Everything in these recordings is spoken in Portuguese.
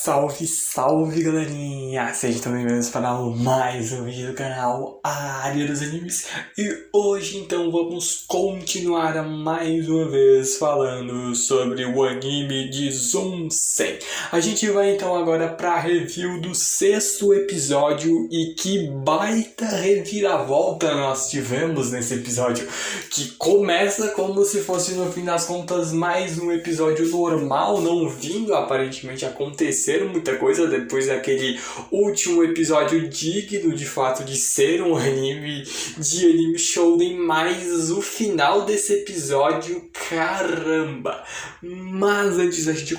Salve, salve galerinha! Sejam também bem-vindos para mais um vídeo do canal Área dos Animes. E hoje então vamos continuar mais uma vez falando sobre o anime de Zoom-sen. A gente vai então agora para a review do 6º episódio. E que baita reviravolta nós tivemos nesse episódio, que começa como se fosse no fim das contas mais um episódio normal, não vindo aparentemente acontecer muita coisa depois daquele último episódio digno de fato de ser um anime shounen, mas o final desse episódio, caramba! Mas antes da gente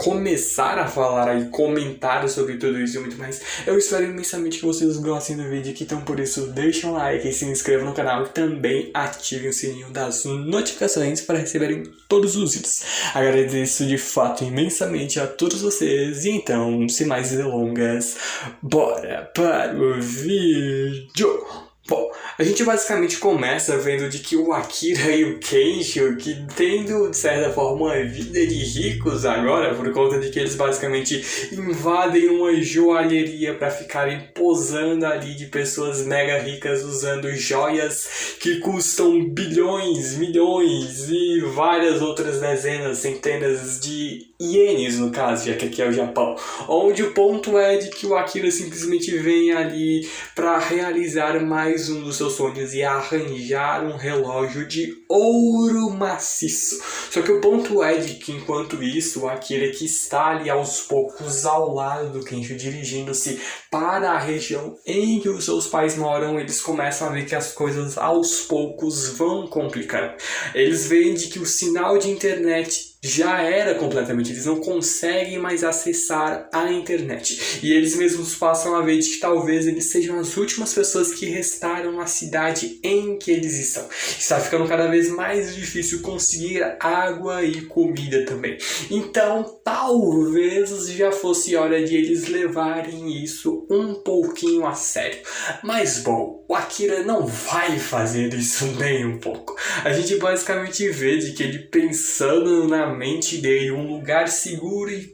começar a falar e comentar sobre tudo isso e muito mais, eu espero imensamente que vocês gostem do vídeo, então por isso deixem um like, se inscrevam no canal e também ativem o sininho das notificações para receberem todos os vídeos. Agradeço de fato imensamente a todos vocês. E então, sem mais delongas, bora para o vídeo! Bom, a gente basicamente começa vendo de que o Akira e o Kensho, que tendo de certa forma uma vida de ricos agora, por conta de que eles basicamente invadem uma joalheria para ficarem posando ali de pessoas mega ricas usando joias que custam bilhões, milhões e várias outras dezenas, centenas de ienes no caso, já que aqui é o Japão, onde o ponto é de que o Akira simplesmente vem ali para realizar mais um dos seus sonhos e arranjar um relógio de ouro maciço. Só que o ponto é de que enquanto isso, o Akira, que está ali aos poucos ao lado do Kensho, dirigindo-se para a região em que os seus pais moram, eles começam a ver que as coisas aos poucos vão complicando. Eles veem de que o sinal de internet já era completamente, eles não conseguem mais acessar a internet. E eles mesmos passam a ver de que talvez eles sejam as últimas pessoas que restaram na cidade em que eles estão. Está ficando cada vez mais difícil conseguir água e comida também. Então, talvez já fosse hora de eles levarem isso um pouquinho a sério. Mas, bom, o Akira não vai fazer isso nem um pouco. A gente basicamente vê de que ele pensando na mente dele um lugar seguro e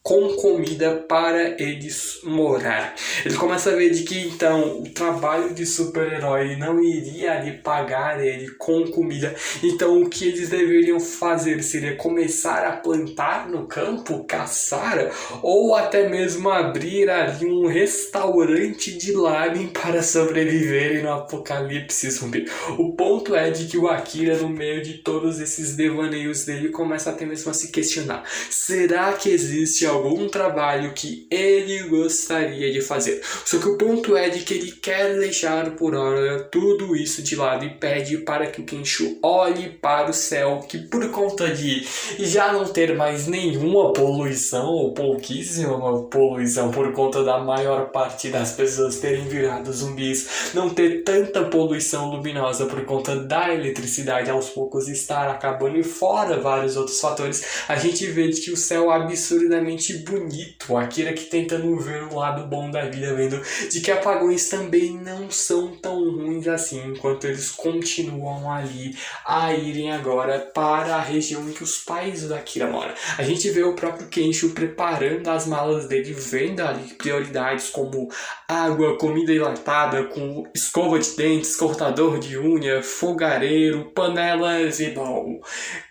com comida para eles morar. Ele começa a ver de que então o trabalho de super-herói não iria lhe pagar ele com comida. Então o que eles deveriam fazer seria começar a plantar no campo, caçar ou até mesmo abrir ali um restaurante de lamen para sobreviverem no apocalipse zumbi. O ponto é de que o Akira, no meio de todos esses devaneios dele, começa até mesmo a se questionar: será que existe algum trabalho que ele gostaria de fazer? Só que o ponto é de que ele quer deixar por hora tudo isso de lado e pede para que o Kensho olhe para o céu, que por conta de já não ter mais nenhuma poluição ou pouquíssima poluição por conta da maior parte das pessoas terem virado zumbis, não ter tanta poluição luminosa por conta da eletricidade aos poucos estar acabando, e fora vários outros fatores, a gente vê que o céu é absurdamente bonito. O Akira que tentando ver o lado bom da vida, vendo de que apagões também não são tão ruins assim, enquanto eles continuam ali a irem agora para a região em que os pais do Akira moram. A gente vê o próprio Kensho preparando as malas dele, vendo ali prioridades como água, comida enlatada, com escova de dentes, cortador de unha, fogareiro, panelas e, bom,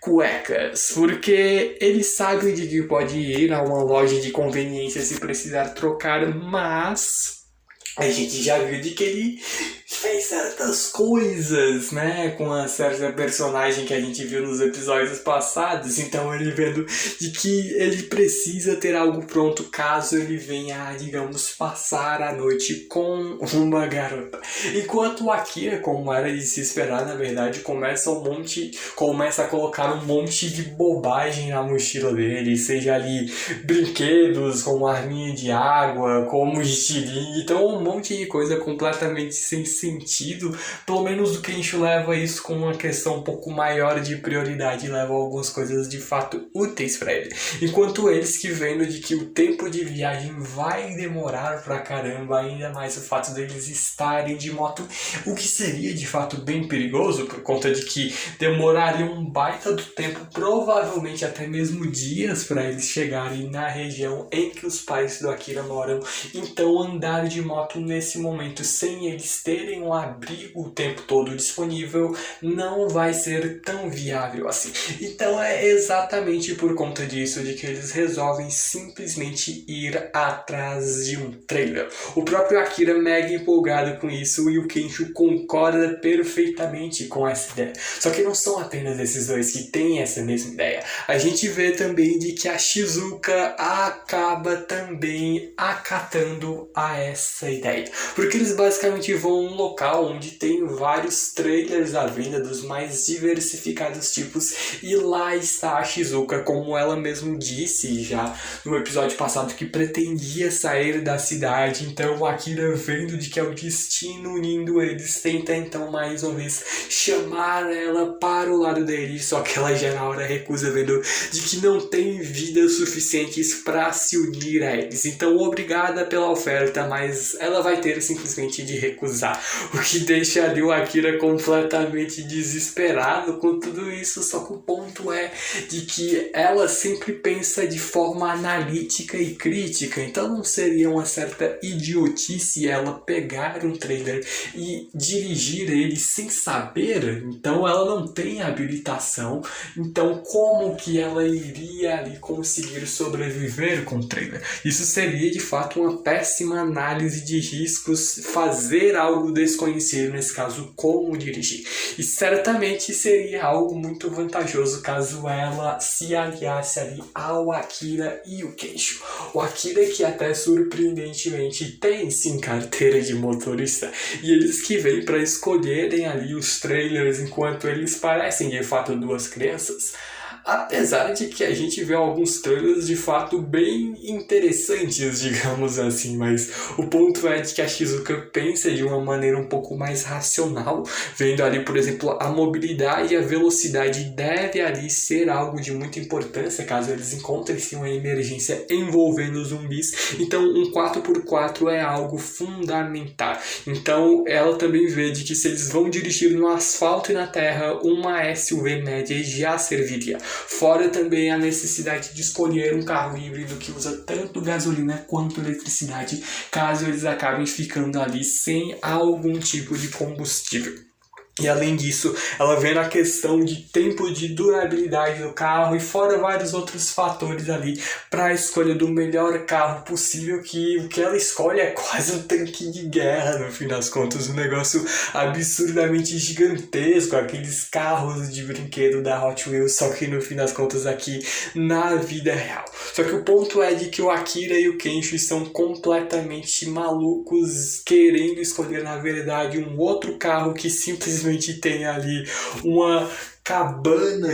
cuecas, porque ele sabe de que pode ir a uma loja de conveniência se precisar trocar, mas a gente já viu de que ele fez certas coisas, né, com a certa personagem que a gente viu nos episódios passados. Então ele vendo de que ele precisa ter algo pronto caso ele venha, digamos, passar a noite com uma garota. Enquanto o Akira, como era de se esperar, na verdade, começa a colocar um monte de bobagem na mochila dele, seja ali brinquedos como arminha de água, como estilingue, então um monte de coisa completamente sem sentido. Pelo menos o Kensho leva isso com uma questão um pouco maior de prioridade, leva algumas coisas de fato úteis pra ele. Enquanto eles que vendo de que o tempo de viagem vai demorar pra caramba, ainda mais o fato deles estarem de moto, o que seria de fato bem perigoso, por conta de que demoraria um baita do tempo, provavelmente até mesmo dias, para eles chegarem na região em que os pais do Akira moram. Então andar de moto nesse momento sem eles terem um abrigo o tempo todo disponível não vai ser tão viável assim. Então é exatamente por conta disso de que eles resolvem simplesmente ir atrás de um trailer. O próprio Akira é mega empolgado com isso e o Kensho concorda perfeitamente com essa ideia. Só que não são apenas esses dois que têm essa mesma ideia. A gente vê também de que a Shizuka acaba também acatando a essa ideia. Porque eles basicamente vão a um local onde tem vários trailers à venda dos mais diversificados tipos e lá está a Shizuka, como ela mesma disse já no episódio passado, que pretendia sair da cidade. Então o Akira, vendo de que é o destino unindo eles, tenta então mais uma vez chamar ela para o lado dele, só que ela já na hora recusa, vendo de que não tem vidas suficientes para se unir a eles. Então obrigada pela oferta, mas ela vai ter simplesmente de recusar, o que deixa ali o Akira completamente desesperado com tudo isso. Só que o ponto é de que ela sempre pensa de forma analítica e crítica, então não seria uma certa idiotice ela pegar um trailer e dirigir ele sem saber. Então ela não tem habilitação, então como que ela iria ali conseguir sobreviver com o trailer? Isso seria de fato uma péssima análise de riscos, fazer algo desconhecido, nesse caso como dirigir. E certamente seria algo muito vantajoso caso ela se aliasse ali ao Akira e o Kensho. O Akira, que até surpreendentemente tem sim carteira de motorista, e eles que vêm para escolherem ali os trailers enquanto eles parecem de fato duas crianças. Apesar de que a gente vê alguns trailers de fato bem interessantes, digamos assim, mas o ponto é de que a Shizuka pensa de uma maneira um pouco mais racional, vendo ali, por exemplo, a mobilidade e a velocidade deve ali ser algo de muita importância caso eles encontrem-se uma emergência envolvendo zumbis. Então um 4x4 é algo fundamental. Então ela também vê de que se eles vão dirigir no asfalto e na terra, uma SUV média já serviria. Fora também a necessidade de escolher um carro híbrido que usa tanto gasolina quanto eletricidade, caso eles acabem ficando ali sem algum tipo de combustível. E além disso, ela vê na questão de tempo de durabilidade do carro e fora vários outros fatores ali para a escolha do melhor carro possível, que o que ela escolhe é quase um tanque de guerra no fim das contas, um negócio absurdamente gigantesco, aqueles carros de brinquedo da Hot Wheels, só que no fim das contas aqui na vida real. Só que o ponto é de que o Akira e o Kensho estão completamente malucos, querendo escolher na verdade um outro carro que simplesmente tem ali uma cabana,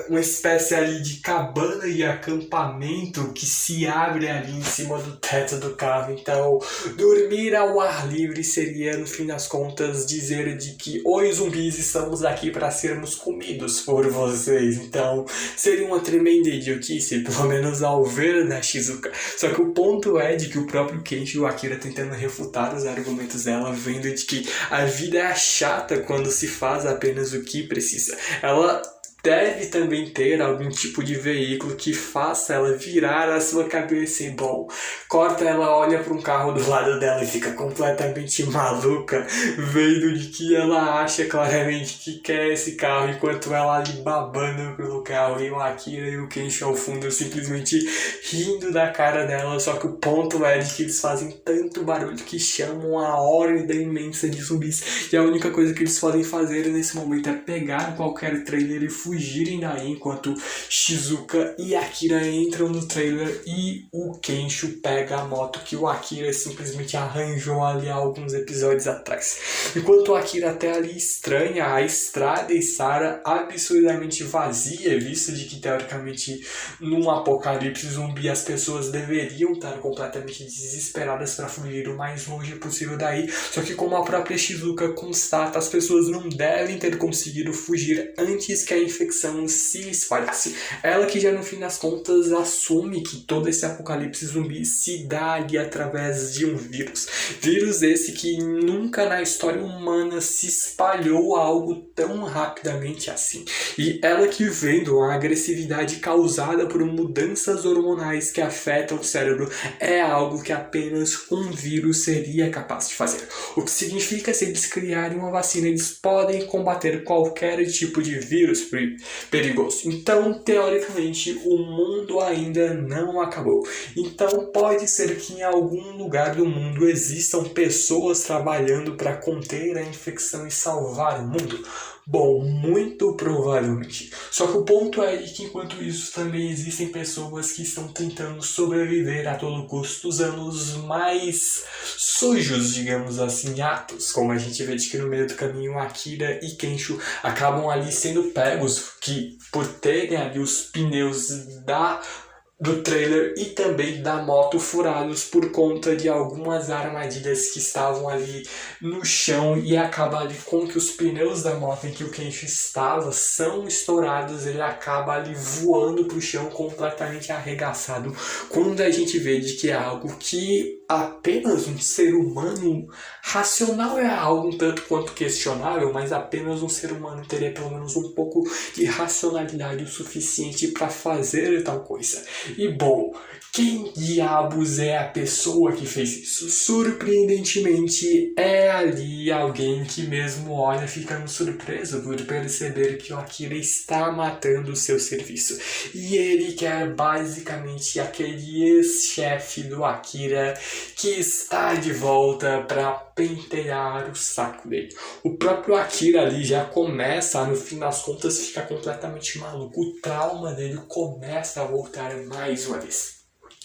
uma espécie ali de cabana de acampamento que se abre ali em cima do teto do carro. Então dormir ao ar livre seria, no fim das contas, dizer de que oi zumbis, estamos aqui para sermos comidos por vocês. Então seria uma tremenda idiotice, pelo menos ao ver da Shizuka. Só que o ponto é de que o próprio Kensho e o Akira tentando refutar os argumentos dela, vendo de que a vida é chata quando se faz apenas o que precisa. Ela deve também ter algum tipo de veículo que faça ela virar a sua cabeça e, bom, corta, ela olha para um carro do lado dela e fica completamente maluca, vendo de que ela acha claramente que quer esse carro, enquanto ela ali babando pelo carro e o Akira e o Kensho ao fundo simplesmente rindo da cara dela. Só que o ponto é de que eles fazem tanto barulho que chamam a horda imensa de zumbis, e a única coisa que eles podem fazer nesse momento é pegar qualquer trailer e fugir fugirem daí enquanto Shizuka e Akira entram no trailer e o Kensho pega a moto que o Akira simplesmente arranjou ali há alguns episódios atrás. Enquanto o Akira até ali estranha a estrada e Sarah absurdamente vazia, visto de que teoricamente num apocalipse zumbi as pessoas deveriam estar completamente desesperadas para fugir o mais longe possível daí, só que como a própria Shizuka constata, as pessoas não devem ter conseguido fugir antes que a infecção se espalhasse. Ela que já no fim das contas assume que todo esse apocalipse zumbi se dá ali através de um vírus. Vírus esse que nunca na história humana se espalhou algo tão rapidamente assim. E ela que vendo a agressividade causada por mudanças hormonais que afetam o cérebro é algo que apenas um vírus seria capaz de fazer. O que significa que se eles criarem uma vacina, eles podem combater qualquer tipo de vírus perigoso. Então, teoricamente, o mundo ainda não acabou. Então, pode ser que em algum lugar do mundo existam pessoas trabalhando para conter a infecção e salvar o mundo. Bom, muito provavelmente. Só que o ponto é que enquanto isso também existem pessoas que estão tentando sobreviver a todo custo usando os mais sujos, digamos assim, atos. Como a gente vê de que no meio do caminho Akira e Kensho acabam ali sendo pegos que por terem ali os pneus do trailer e também da moto furados por conta de algumas armadilhas que estavam ali no chão e acaba ali com que os pneus da moto em que o Kensho estava são estourados, ele acaba ali voando pro chão completamente arregaçado, quando a gente vê de que é algo que apenas um ser humano racional é algo um tanto quanto questionável, mas apenas um ser humano teria pelo menos um pouco de racionalidade o suficiente para fazer tal coisa. E bom, quem diabos é a pessoa que fez isso? Surpreendentemente, é ali alguém que mesmo olha ficando surpreso por perceber que o Akira está matando o seu serviço. E ele quer basicamente aquele ex-chefe do Akira que está de volta para pentear o saco dele. O próprio Akira ali já começa, no fim das contas, ficar completamente maluco. O trauma dele começa a voltar mais uma vez.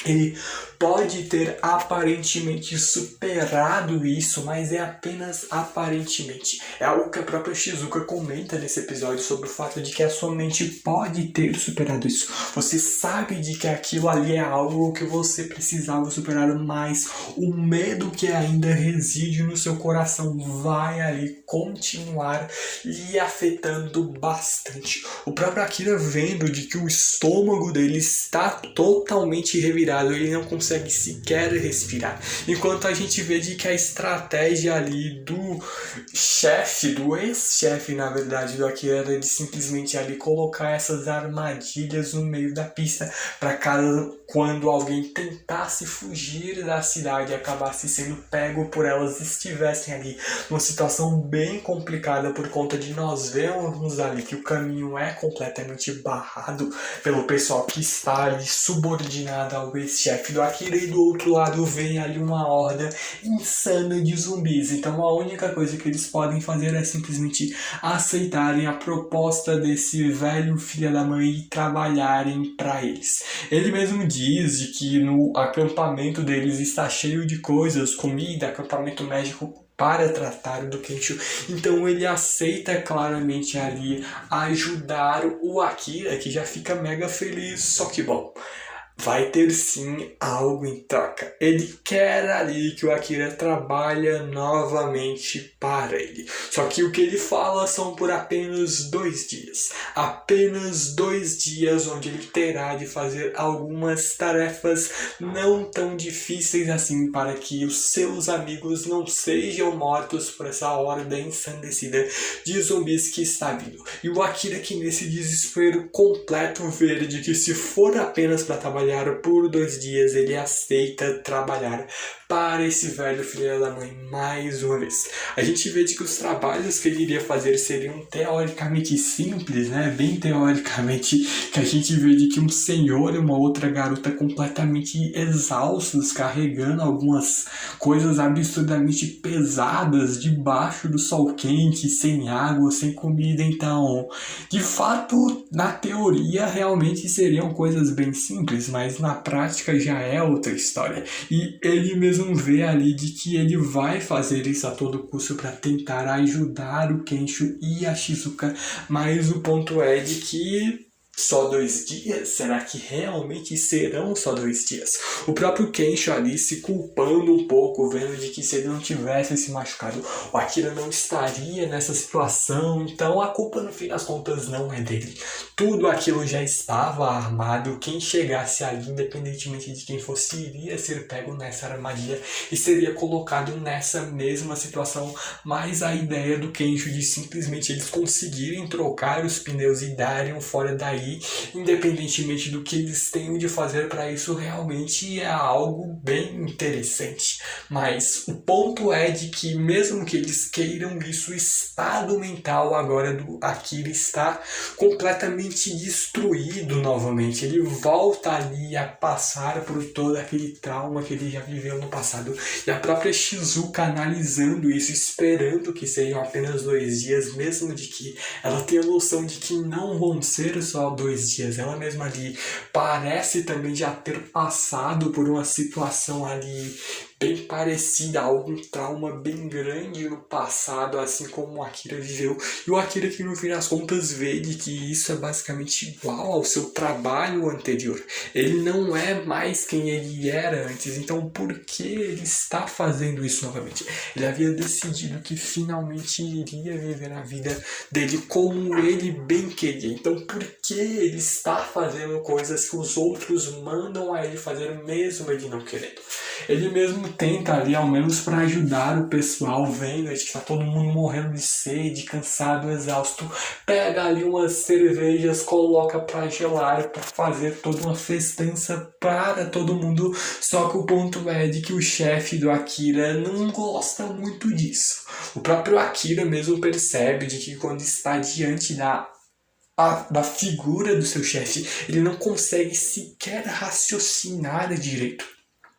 Ele pode ter aparentemente superado isso, mas é apenas aparentemente. É algo que a própria Shizuka comenta nesse episódio sobre o fato de que a sua mente pode ter superado isso. Você sabe de que aquilo ali é algo que você precisava superar, mas o medo que ainda reside no seu coração vai ali continuar lhe afetando bastante. O próprio Akira vendo de que o estômago dele está totalmente revirado, ele não consegue sequer respirar. Enquanto a gente vê de que a estratégia ali do chefe, do ex-chefe, na verdade, do Akira, era de simplesmente ali colocar essas armadilhas no meio da pista para quando alguém tentasse fugir da cidade e acabasse sendo pego por elas, estivessem ali numa situação bem complicada por conta de nós vermos ali que o caminho é completamente barrado pelo pessoal que está ali subordinado ao ex-chefe do Akira, e do outro lado vem ali uma horda insana de zumbis. Então a única coisa que eles podem fazer é simplesmente aceitarem a proposta desse velho filho da mãe e trabalharem para eles. Ele mesmo diz de que no acampamento deles está cheio de coisas, comida, acampamento médico para tratar do Kensho. Então ele aceita claramente ali ajudar o Akira, que já fica mega feliz. Só que bom, vai ter sim algo em troca. Ele quer ali que o Akira trabalhe novamente para ele. Só que o que ele fala são por apenas 2 dias. Apenas 2 dias onde ele terá de fazer algumas tarefas não tão difíceis assim para que os seus amigos não sejam mortos por essa horda ensandecida de zumbis que está vindo. E o Akira que nesse desespero completo vê de que se for apenas para trabalhar trabalhar por 2 dias, ele aceita trabalhar para esse velho filho da mãe mais uma vez. A gente vê de que os trabalhos que ele iria fazer seriam teoricamente simples, né? Bem teoricamente, que a gente vê de que um senhor e uma outra garota completamente exaustos, carregando algumas coisas absurdamente pesadas debaixo do sol quente, sem água, sem comida. Então, de fato, na teoria realmente seriam coisas bem simples, mas na prática já é outra história. E ele mesmo vê ali de que ele vai fazer isso a todo custo para tentar ajudar o Kensho e a Shizuka, mas o ponto é de que só 2 dias? Será que realmente serão só 2 dias? O próprio Kensho ali se culpando um pouco, vendo de que se ele não tivesse se machucado, o Akira não estaria nessa situação. Então a culpa no fim das contas não é dele. Tudo aquilo já estava armado. Quem chegasse ali, independentemente de quem fosse, iria ser pego nessa armadilha e seria colocado nessa mesma situação. Mas a ideia do Kensho de simplesmente eles conseguirem trocar os pneus e darem um fora daí, independentemente do que eles tenham de fazer para isso, realmente é algo bem interessante. Mas o ponto é de que mesmo que eles queiram isso, o estado mental agora do Akira está completamente destruído novamente. Ele volta ali a passar por todo aquele trauma que ele já viveu no passado. E a própria Shizuka analisando isso, esperando que sejam apenas 2 dias, mesmo de que ela tenha noção de que não vão ser só 2 dias. Ela mesma ali parece também já ter passado por uma situação ali bem parecida, algum trauma bem grande no passado, assim como o Akira viveu. E o Akira que no fim das contas vê de que isso é basicamente igual ao seu trabalho anterior. Ele não é mais quem ele era antes, então por que ele está fazendo isso novamente? Ele havia decidido que finalmente iria viver a vida dele como ele bem queria. Então por que ele está fazendo coisas que os outros mandam a ele fazer mesmo ele não querendo? Ele mesmo tenta ali, ao menos para ajudar o pessoal, vendo que está todo mundo morrendo de sede, cansado, exausto, pega ali umas cervejas, coloca para gelar, para fazer toda uma festança para todo mundo. Só que o ponto é de que o chefe do Akira não gosta muito disso. O próprio Akira mesmo percebe de que quando está diante da figura do seu chefe, ele não consegue sequer raciocinar direito.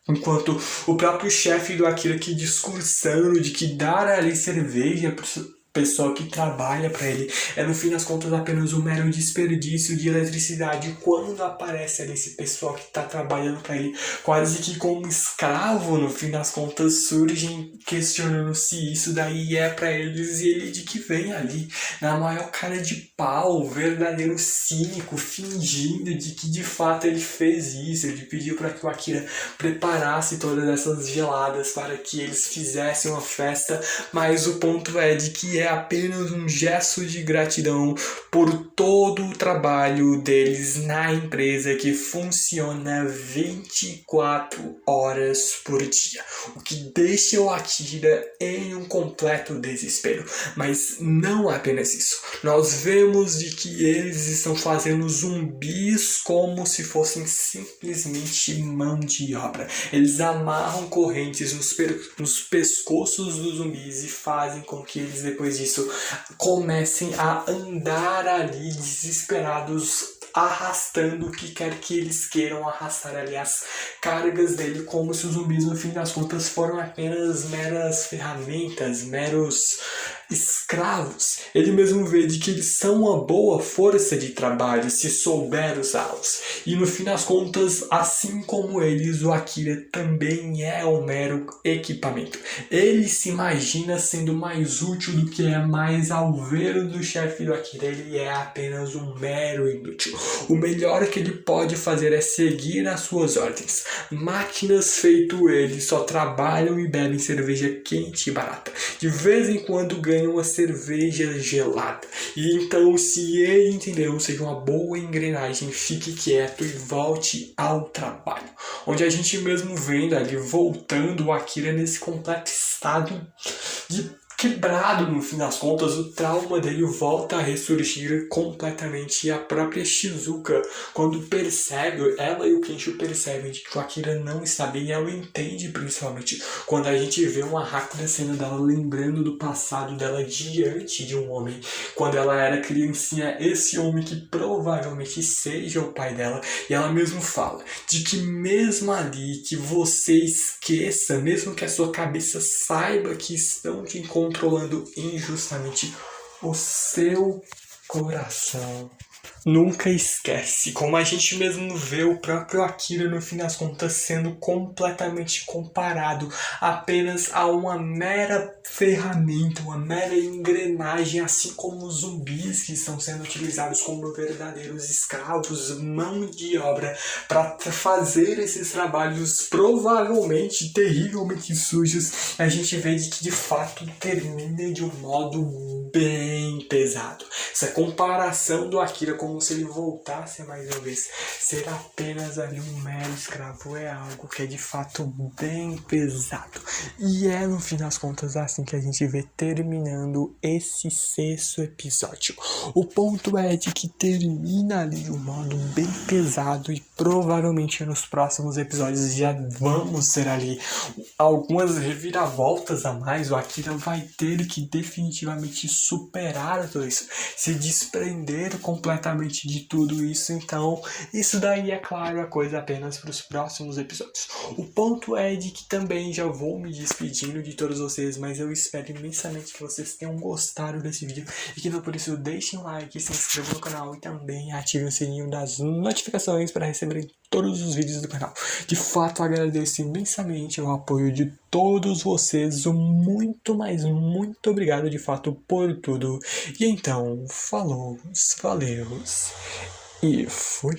Enquanto o próprio chefe do Akira que discursando de que dar ali cerveja para o pessoal que trabalha para ele é no fim das contas apenas um mero desperdício de eletricidade. Quando aparece ali esse pessoal que está trabalhando para ele quase que como escravo, no fim das contas surgem questionando se isso daí é para eles, e ele de que vem ali na maior cara de pau, verdadeiro cínico, fingindo de que de fato ele fez isso. Ele pediu para que o Akira preparasse todas essas geladas para que eles fizessem uma festa, mas o ponto é de que é apenas um gesto de gratidão por todo o trabalho deles na empresa que funciona 24 horas por dia, o que deixa o Akira em um completo desespero. Mas não apenas isso, nós vemos de que eles estão fazendo zumbis como se fossem simplesmente mão de obra. Eles amarram correntes nos pescoços dos zumbis e fazem com que eles depois disso comecem a andar ali desesperados, arrastando o que quer que eles queiram arrastar ali, as cargas dele, como se os zumbis no fim das contas foram apenas meras ferramentas, meros escravos. Ele mesmo vê de que eles são uma boa força de trabalho se souber usá-los. E no fim das contas, assim como eles, o Akira também é um mero equipamento. Ele se imagina sendo mais útil do que é, mas ao ver do chefe do Akira, ele é apenas um mero inútil. O melhor que ele pode fazer é seguir as suas ordens. Máquinas feito ele só trabalham e bebem cerveja quente e barata. De vez em quando ganham uma cerveja gelada. E então, se ele entendeu, seja uma boa engrenagem, fique quieto e volte ao trabalho. Onde a gente mesmo vendo ali, voltando o Akira nesse completo estado de quebrado no fim das contas, o trauma dele volta a ressurgir completamente. E a própria Shizuka, quando percebe, ela e o Kensho percebem de que o Akira não está bem, ela entende principalmente quando a gente vê uma rápida cena dela lembrando do passado dela diante de um homem, quando ela era criancinha, esse homem que provavelmente seja o pai dela, e ela mesmo fala de que mesmo ali que você esqueça, mesmo que a sua cabeça saiba que estão te controlando injustamente, o seu coração nunca esquece. Como a gente mesmo vê o próprio Akira no fim das contas sendo completamente comparado apenas a uma mera ferramenta, uma mera engrenagem, assim como os zumbis que estão sendo utilizados como verdadeiros escravos, mão de obra para fazer esses trabalhos provavelmente terrivelmente sujos. A gente vê de que de fato termina de um modo bem pesado. Essa comparação do Akira como se ele voltasse mais uma vez ser apenas ali um mero escravo é algo que é de fato bem pesado. E é no fim das contas assim que a gente vê terminando esse 6º episódio. O ponto é de que termina ali de um modo bem pesado e provavelmente nos próximos episódios já vamos ter ali algumas reviravoltas a mais. O Akira vai ter que definitivamente superar tudo isso, se desprender completamente de tudo isso. Então isso daí é claro, a coisa apenas para os próximos episódios. O ponto é de que também já vou me despedindo de todos vocês, mas eu espero imensamente que vocês tenham gostado desse vídeo e que não por isso deixem um like, se inscrevam no canal e também ativem o sininho das notificações para receberem todos os vídeos do canal. De fato agradeço imensamente o apoio de todos vocês, muito, mas muito obrigado de fato por tudo. E então, falou, valeu e fui.